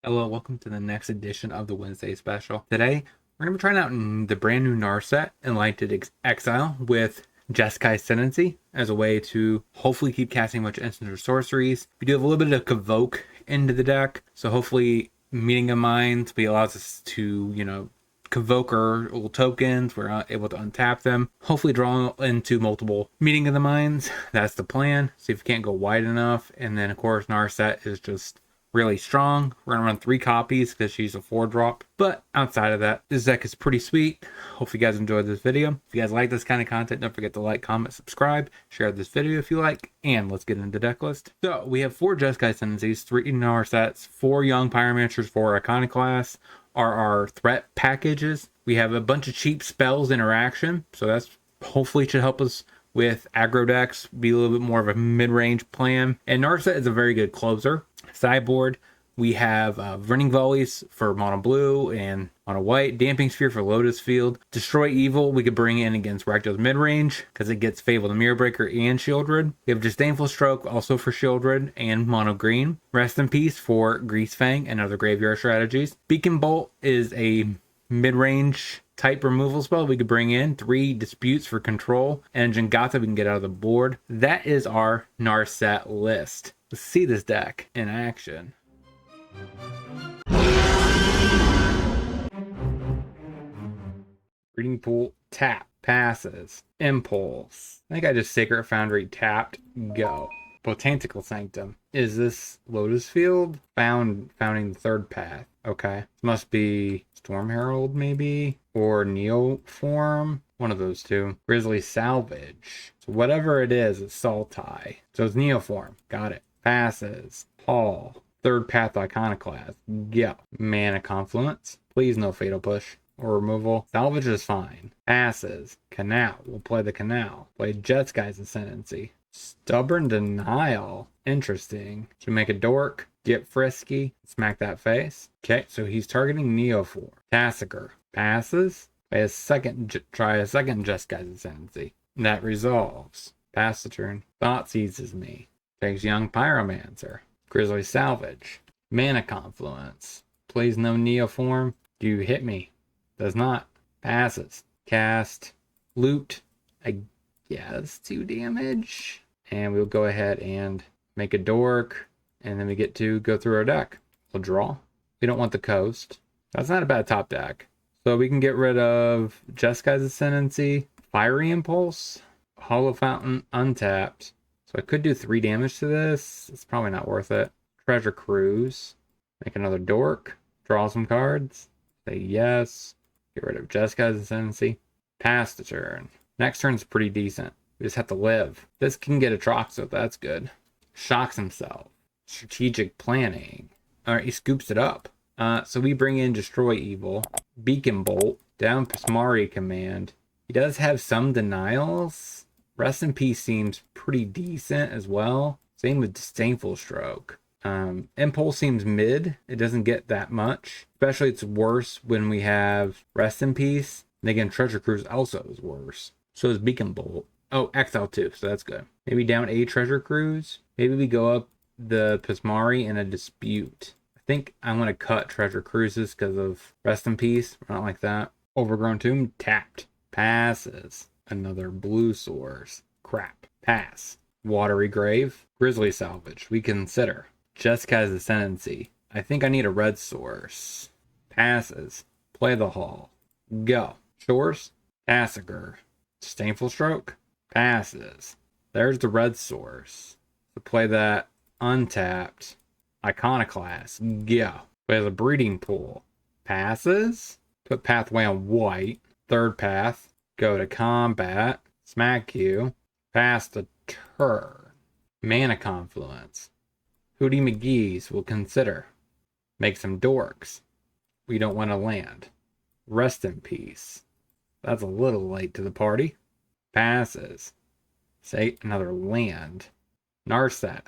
Hello, welcome to the next edition of the Wednesday special. Today, we're going to be trying out the brand new Narset Enlightened Exile with Jeskai Ascendancy as a way to hopefully keep casting much instant or sorceries. We do have a little bit of Convoke into the deck, so hopefully Meeting of Minds allows us to, convoke our little tokens. We're able to untap them. Hopefully draw into multiple Meeting of the Minds. That's the plan. See if we can't go wide enough. And then, of course, Narset is just really strong. We're gonna run 3 copies because she's a 4-drop. But outside of that, this deck is pretty sweet. Hope you guys enjoyed this video. If you guys like this kind of content, don't forget to like, comment, subscribe, share this video if you like, and let's get into the deck list. So we have 4 Jeskai Ascendancies, 3 Narsets, 4 Young Pyromancers, 4 Iconoclasts are our threat packages. We have a bunch of cheap spells interaction, so that's hopefully should help us with aggro decks, be a little bit more of a mid-range plan. And Narset is a very good closer. Sideboard, we have Running Volleys for mono blue and mono white, Damping Sphere for Lotus Field, Destroy Evil we could bring in against Rakdos midrange because it gets Fable the Mirror Breaker and Shieldred. We have Disdainful Stroke also for Shieldred and mono green. Rest in Peace for Greasefang and other graveyard strategies. Beacon Bolt is a mid-range type removal spell we could bring in. 3 Disputes for control and Jangata we can get out of the board. That is our Narset list. Let's see this deck in action. Breeding Pool, tap, passes, impulse. I think I just Sacred Foundry tapped, go. Botanical Sanctum. Is this Lotus Field? Founding the 3rd path. Okay. Must be Storm Herald maybe? Or Neoform? One of those 2. Grizzly Salvage. So whatever it is, it's Sultai. So it's Neoform. Got it. Passes. Paul. 3rd path Iconoclast. Go. Mana Confluence. Please no Fatal Push or removal. Salvage is fine. Passes. Canal. We'll play the Canal. Play Jeskai Ascendancy. Stubborn Denial. Interesting. Should make a dork. Get frisky. Smack that face. Okay, so he's targeting Neoform. Tassiger. Passes. Try a second Jeskai Ascendancy. That resolves. Pass the turn. Thought seizes me. Takes Young Pyromancer. Grizzly Salvage. Mana Confluence. Plays no Neoform. Do you hit me? Does not. Passes. Cast. Loot. I guess 2 damage. And we'll go ahead and make a dork. And then we get to go through our deck. We'll draw. We don't want the coast. That's not a bad top deck. So we can get rid of Jeskai's Ascendancy. Fiery Impulse. Hollow Fountain untapped. So I could do 3 damage to this. It's probably not worth it. Treasure Cruise. Make another dork. Draw some cards. Say yes. Get rid of Jeskai's Ascendancy. Pass the turn. Next turn's pretty decent. We just have to live. This can get a Trox, so that's good. Shocks himself. Strategic Planning. Alright, he scoops it up. So we bring in Destroy Evil. Beacon Bolt. Down Pismari Command. He does have some denials. Rest in Peace seems pretty decent as well. Same with Disdainful Stroke. Impulse seems mid. It doesn't get that much. Especially it's worse when we have Rest in Peace. And again, Treasure Cruise also is worse. So is Beacon Bolt. Oh, Exile too, so that's good. Maybe down a Treasure Cruise. Maybe we go up the Pismari and a Dispute. I think I'm going to cut Treasure Cruises because of Rest in Peace. I don't like that. Overgrown Tomb, tapped. Passes. Another blue source. Crap. Pass. Watery Grave. Grizzly Salvage. We consider. Jeskai's Ascendancy. I think I need a red source. Passes. Play the Hall. Go. Shores. Tassiger. Disdainful Stroke. Passes. There's the red source. So play that untapped. Iconoclast. Go. Play the Breeding Pool. Passes. Put Pathway on white. 3rd path. Go to combat. Smack you. Pass the turn. Mana Confluence. Hootie McGee's will consider. Make some dorks. We don't want to land. Rest in Peace. That's a little late to the party. Passes. Say another land. Narset.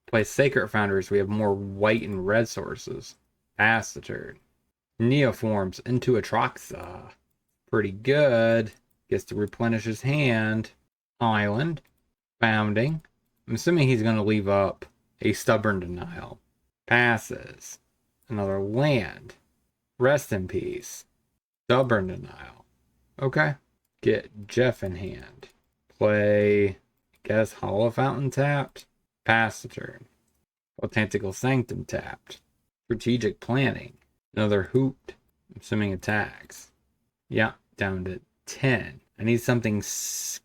Play Sacred Founders. We have more white and red sources. Pass the turn. Neoforms into Atraxa. Pretty good. Gets to replenish his hand. Island. Founding. I'm assuming he's going to leave up a Stubborn Denial. Passes. Another land. Rest in peace. Stubborn denial. Okay. Get Jeff in hand. Play, I guess, Hollow Fountain tapped. Pass the turn. Botanical Sanctum tapped. Strategic planning. Another hoot. Assuming attacks. Yeah, down to 10. I need something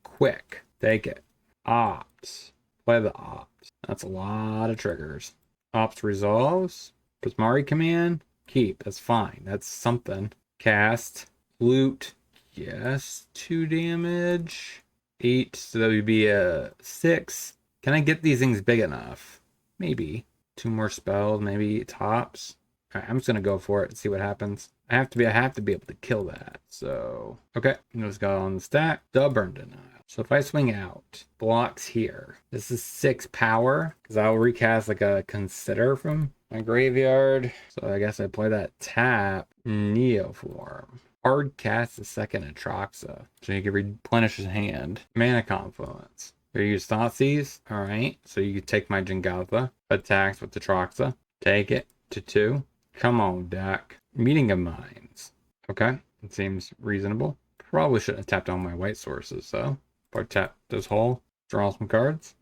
quick. Take it. Ops. Play the ops. That's a lot of triggers. Ops resolves. Prismari command. Keep. That's fine. That's something. Cast. Loot. Yes. 2 damage. 8. So that would be a 6. Can I get these things big enough? Maybe. 2 more spells. Maybe tops. All right, I'm just gonna go for it and see what happens. I have to be able to kill that. So okay, let's go on the stack. Stubborn denial. So if I swing out, blocks here. This is 6 power because I'll recast like a consider from my graveyard. So I guess I play that tap Neoform. Hard cast the second Atraxa, so you can replenish his hand. Mana Confluence. You use Thoughtseize. All right, so you can take my Jengatha. Attacks with the Atraxa. Take it to 2. Come on, deck. Meeting of Minds. Okay, it seems reasonable. Probably shouldn't have tapped on my white sources, though. If I tap this hole, draw some cards.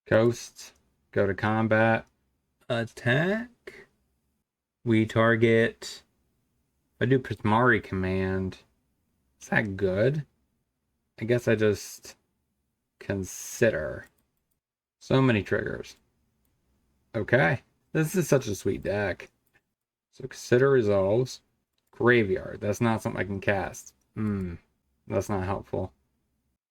Coast. Go to combat. Attack. We target. If I do Prismari command, is that good? I guess I just consider. So many triggers. Okay. This is such a sweet deck. So consider resolves. Graveyard. That's not something I can cast. That's not helpful.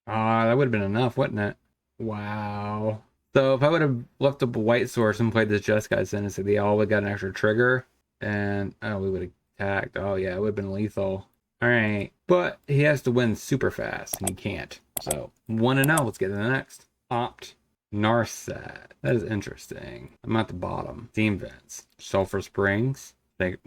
That would have been enough, wouldn't it? Wow. So if I would have left up a white source and played this Jeskai in and said they all would have got an extra trigger, and we would have attacked. Oh yeah, it would have been lethal. Alright. But he has to win super fast, and he can't. So 1-0. Let's get to the next. Opt. Narset. That is interesting. I'm at the bottom. Steam Vents. Sulfur Springs.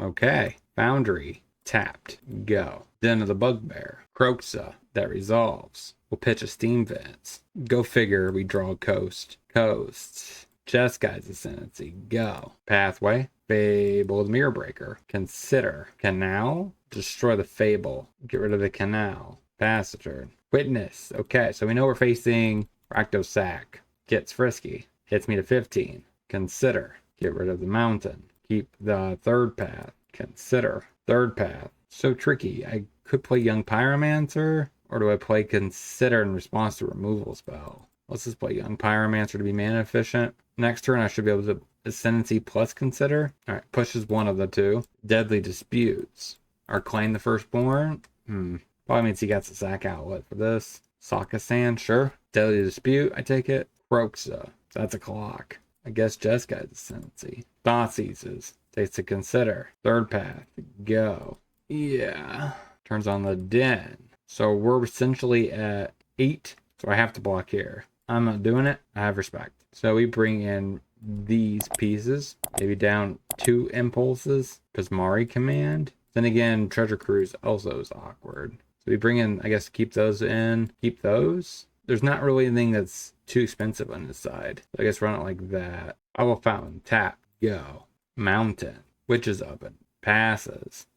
Okay. Foundry. Tapped. Go. Den of the Bugbear. Croxa. That resolves. We'll pitch a Steam Vents. Go figure. We draw a Coast. Coast. Jesky's Ascendancy. Go. Pathway. Fable the Mirror Breaker. Consider. Canal. Destroy the Fable. Get rid of the Canal. Pass the turn. Witness. Okay, so we know we're facing Rakdos-Sack. Gets frisky. Hits me to 15. Consider. Get rid of the mountain. Keep the third path. Consider. Third path. So tricky. I could play Young Pyromancer, or do I play Consider in response to removal spell? Let's just play Young Pyromancer to be mana efficient. Next turn I should be able to Ascendancy plus Consider. Alright, pushes one of the two. Deadly Disputes. Or Claim the Firstborn. Probably means he gets a sack outlet for this. Sokka-san, sure. Deadly Dispute, I take it. Croxa. That's a clock. I guess Jeskai's Ascendancy. Thoughtseizes. Takes to Consider. Third path. Go. Yeah. Turns on the Den. So we're essentially at 8. So I have to block here. I'm not doing it. I have respect. So we bring in these pieces. Maybe down 2 impulses. Prismari command. Then again, Treasure Cruise also is awkward. So we bring in, I guess, keep those in. Keep those. There's not really anything that's too expensive on this side. So I guess run it like that. Hollow Fountain. Tap. Go. Mountain. Witch's Oven. Passes.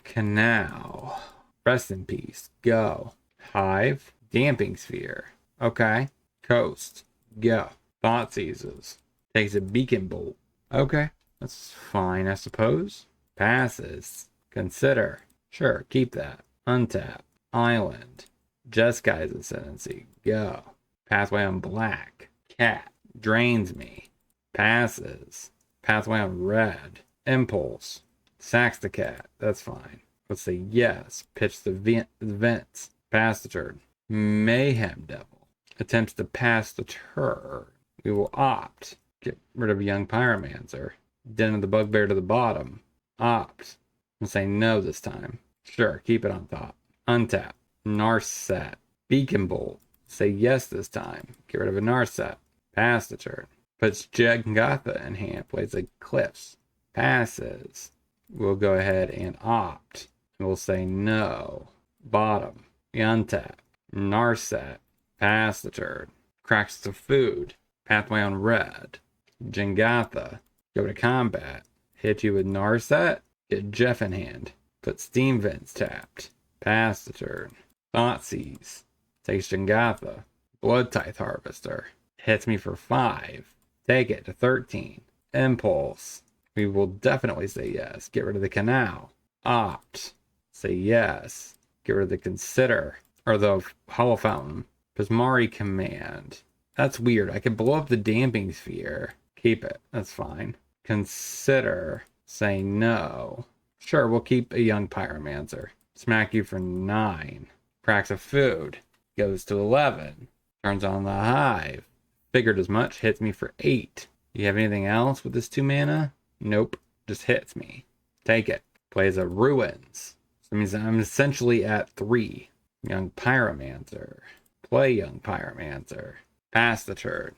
Canal. Rest in peace. Go. Hive. Damping Sphere. Okay. Coast. Go. Thoughtseizes. Takes a Beacon Bolt. Okay. That's fine, I suppose. Passes. Consider. Sure, keep that. Untap. Island. Jeskai's Ascendancy. Go. Pathway on black. Cat. Drains me. Passes. Pathway on red. Impulse. Sacks the cat. That's fine. Let's say yes. Pitch the vents. Pass the turn. Mayhem Devil. Attempts to pass the turn. We will opt. Get rid of Young Pyromancer. Den of the Bugbear to the bottom. Opt. And say no this time. Sure, keep it on top. Untap. Narset. Beacon Bolt. Say yes this time. Get rid of a Narset. Pass the turn. Puts Jengatha in hand. Plays Eclipse. Passes. We'll go ahead and opt. And we'll say no. Bottom. Untap. Narset. Pass the turn. Cracks the food. Pathway on red. Jengatha. Go to combat. Hit you with Narset. Get Jeff in hand. Put Steam Vents tapped. Pass the turn. Thoughtseize. Takes Jengatha. Blood Tithe Harvester. Hits me for 5. Take it to 13. Impulse. We will definitely say yes. Get rid of the Canal. Opt. Say yes. Get rid of the Consider. Or the Hollow Fountain. Prismari Command. That's weird. I could blow up the Damping Sphere. Keep it. That's fine. Consider. Say no. Sure, we'll keep a Young Pyromancer. Smack you for 9. Cracks of Food. Goes to 11. Turns on the Hive. Figured as much. Hits me for 8. Do you have anything else with this 2 mana? Nope. Just hits me. Take it. Plays a Ruins. So that means I'm essentially at 3. Young Pyromancer. Play Young Pyromancer. Pass the turn.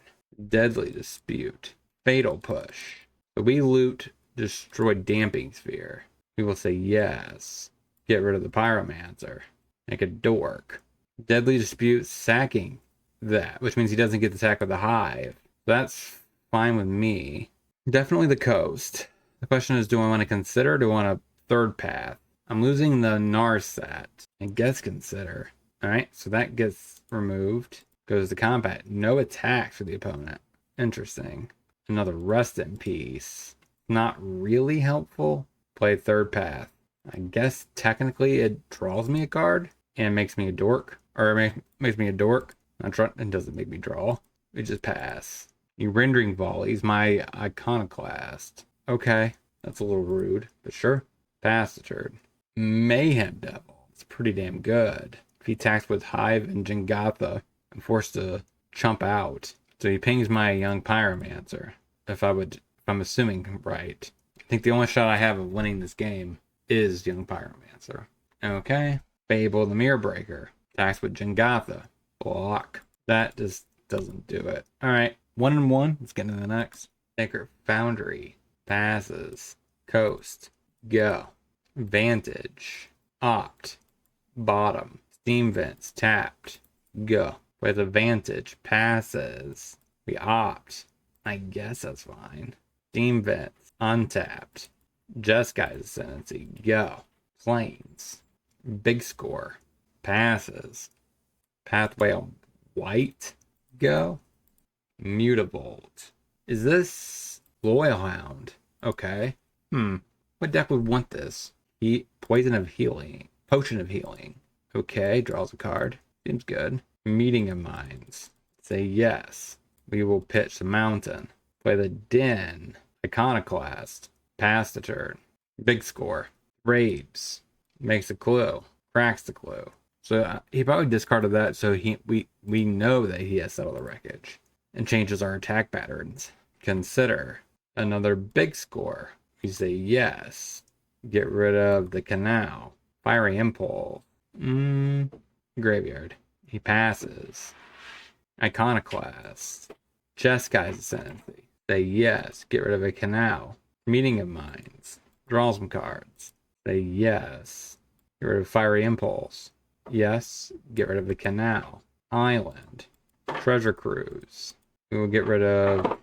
Deadly Dispute. Fatal Push. So we loot Destroy Damping Sphere. We will say yes. Get rid of the Pyromancer. Make a Dork. Deadly Dispute sacking that, which means he doesn't get the sack of the Hive. That's fine with me. Definitely the coast. The question is, do I want to consider or do I want a third path? I'm losing the Narset. I guess consider. Alright, so that gets removed. Goes to combat. No attacks for the opponent. Interesting. Another Rest in Peace. Not really helpful. Play third path. I guess technically it draws me a card and makes me a dork. Or it makes me a dork. It doesn't make me draw. We just pass. You Rendering Volleys my Iconoclast. Okay, that's a little rude, but sure. Pass the turn. Mayhem Devil. It's pretty damn good. If he attacks with Hive and Jengatha, I'm forced to chump out. So he pings my Young Pyromancer. If I'm assuming right. I think the only shot I have of winning this game is Young Pyromancer. Okay. Fable the Mirror Breaker. Attacks with Jengatha. Block. That just doesn't do it. Alright. 1-1. Let's get into the next. Sacred Foundry. Passes. Coast. Go. Vantage. Opt. Bottom. Steam Vents. Tapped. Go. With Vantage. Passes. We opt. I guess that's fine. Steam Vents. Untapped. Jeskai Ascendancy. Go. Plains. Big Score. Passes. Pathway on White. Go. Mutavolt. Is this Loyal Hound? Okay. What deck would want this? Potion of Healing. Okay, draws a card. Seems good. Meeting of Minds. Say yes. We will pitch the Mountain. Play the Den. Iconoclast. Pass the turn. Big Score. Raves. Makes a clue. Cracks the clue. So he probably discarded that so we know that he has Settle the Wreckage. And changes our attack patterns. Consider. Another Big Score. We say yes. Get rid of the Canal. Fiery Impulse. Graveyard. He passes. Iconoclast. Jeskai's Ascendancy. Say yes. Get rid of a Canal. Meeting of Minds. Draw some cards. Say yes. Get rid of Fiery Impulse. Yes. Get rid of the Canal. Island. Treasure Cruise. We will get rid of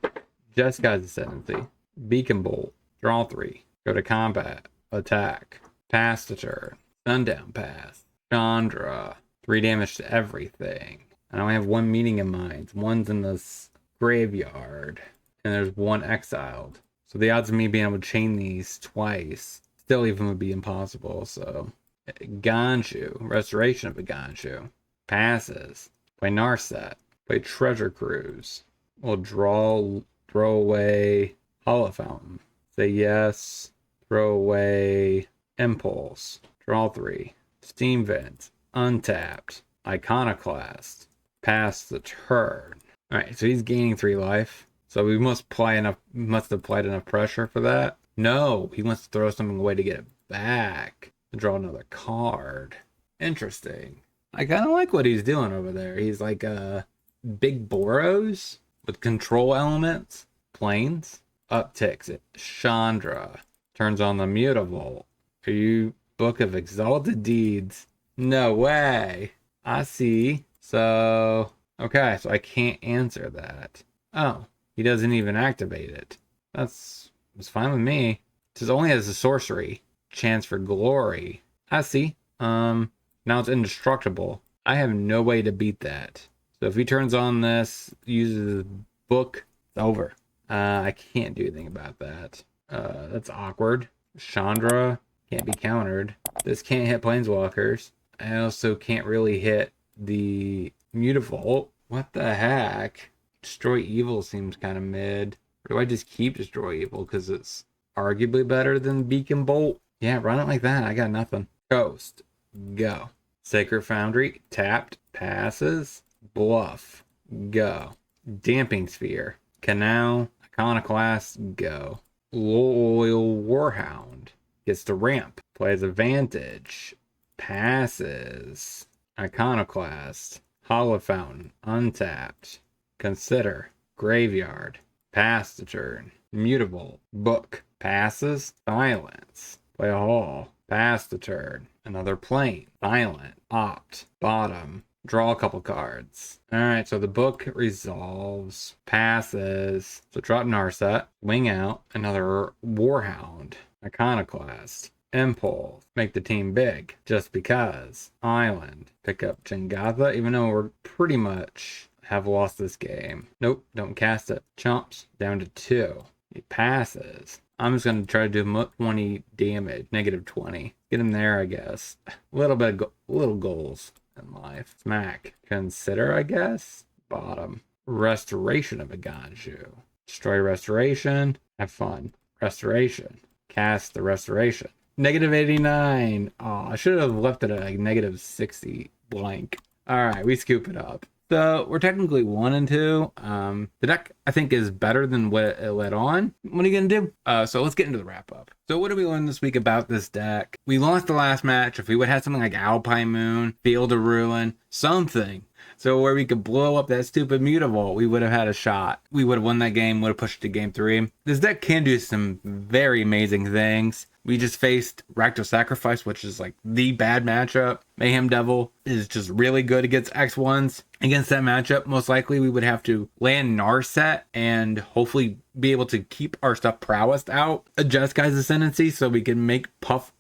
Jeskai's Ascendancy. Beacon Bolt. Draw 3. Go to combat. Attack. Pass the turn. Sundown Path. Chandra. 3 damage to everything. I only have 1 Meeting of Minds. 1's in this graveyard. And there's 1 exiled. So the odds of me being able to chain these twice still even would be impossible. So Ganshu. Restoration of a Ganshu. Passes. Play Narset. Play Treasure Cruise. We'll throw away Hollow Fountain. Say yes. Throw away Impulse. Draw 3. Steam Vent. Untapped. Iconoclast. Pass the turn. Alright, so he's gaining 3 life. So we must have applied enough pressure for that. No, he wants to throw something away to get it back. To draw another card. Interesting. I kind of like what he's doing over there. He's like big Boros with control elements. Planes. Upticks it. Chandra. Turns on the Mutavolt. Are you Book of Exalted Deeds? No way. I see. So, okay, so I can't answer that. Oh, he doesn't even activate it. That's fine with me. This only has a sorcery. Chance for glory. I see. Now it's indestructible. I have no way to beat that. So if he turns on this, uses book, it's over. I can't do anything about that. That's awkward. Chandra can't be countered. This can't hit planeswalkers. I also can't really hit the Mutavault. What the heck? Destroy Evil seems kind of mid. Or do I just keep Destroy Evil because it's arguably better than Beacon Bolt? Yeah, run it like that. I got nothing. Ghost. Go. Sacred Foundry. Tapped. Passes. Bluff. Go. Damping Sphere. Canal. Iconoclast. Go. Loyal Warhound. Gets to ramp. Plays Advantage. Passes. Iconoclast. Hollow Fountain. Untapped. Consider. Graveyard. Pass the turn. Mutable. Book. Passes. Silence. Play a hall. Pass the turn. Another plane. Silent. Opt. Bottom. Draw a couple cards. Alright, so the book resolves. Passes. So drop Narset. Wing out. Another Warhound. Iconoclast. Impulse. Make the team big. Just because. Island. Pick up Jengatha, even though we're pretty much have lost this game. Nope, don't cast it. Chumps. Down to 2. He passes. I'm just going to try to do 20 damage. Negative 20. Get him there, I guess. A little bit of little goals in life. Smack. Consider, I guess. Bottom. Restoration of a Ganju. Destroy Restoration. Have fun. Restoration. Cast the Restoration. Negative 89. Oh, I should have left it at like negative 60 blank. Alright, we scoop it up. So we're technically 1 and 2. The deck I think is better than what it let on. What are you gonna do? So let's get into the wrap up. So what did we learn this week about this deck? We lost the last match. If we would have had something like Alpine Moon, Field of Ruin, something. So where we could blow up that stupid Mutavault, we would have had a shot. We would have won that game, would have pushed it to game 3. This deck can do some very amazing things. We just faced Rakdos Sacrifice, which is like the bad matchup. Mayhem Devil is just really good against X1s. Against that matchup, most likely we would have to land Narset and hopefully be able to keep our stuff prowessed out. Adjust Guy's Ascendancy so we can make buff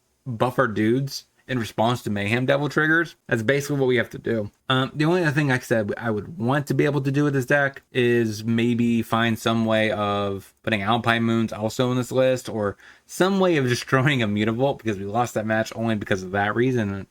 our dudes in response to Mayhem Devil triggers. That's basically what we have to do. The only other thing I said I would want to be able to do with this deck is maybe find some way of putting Alpine Moons also in this list, or some way of destroying a Mutavault, because we lost that match only because of that reason.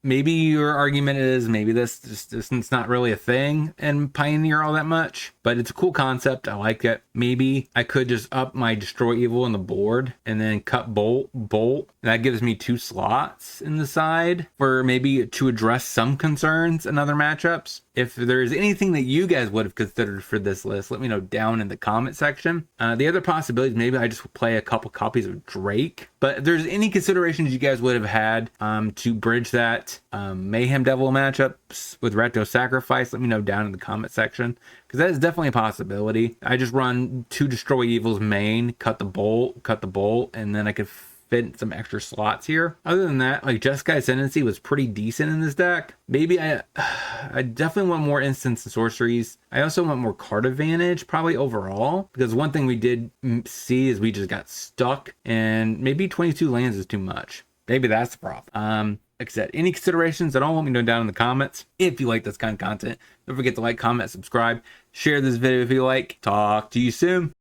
Maybe your argument is maybe this is not really a thing in Pioneer all that much, but it's a cool concept. I like it. Maybe I could just up my Destroy Evil on the board and then cut Bolt. That gives me 2 slots in the side for maybe to address some concerns in other matchups. If there's anything that you guys would have considered for this list, let me know down in the comment section. The other possibilities, maybe I just play a couple copies of Drake. But if there's any considerations you guys would have had to bridge that Mayhem Devil matchups with Rakdos Sacrifice, let me know down in the comment section, because that is definitely a possibility. I just run 2 Destroy Evils main, cut the bolt, and then I could fit some extra slots here. Other than that, like Jeskai Ascendancy was pretty decent in this deck. Maybe I definitely want more instants and sorceries. I also want more card advantage probably overall, because one thing we did see is we just got stuck, and maybe 22 lands is too much. Maybe that's the problem. Like I said, any considerations at all, let me know down in the comments. If you like this kind of content, don't forget to like, comment, subscribe, share this video if you like. Talk to you soon.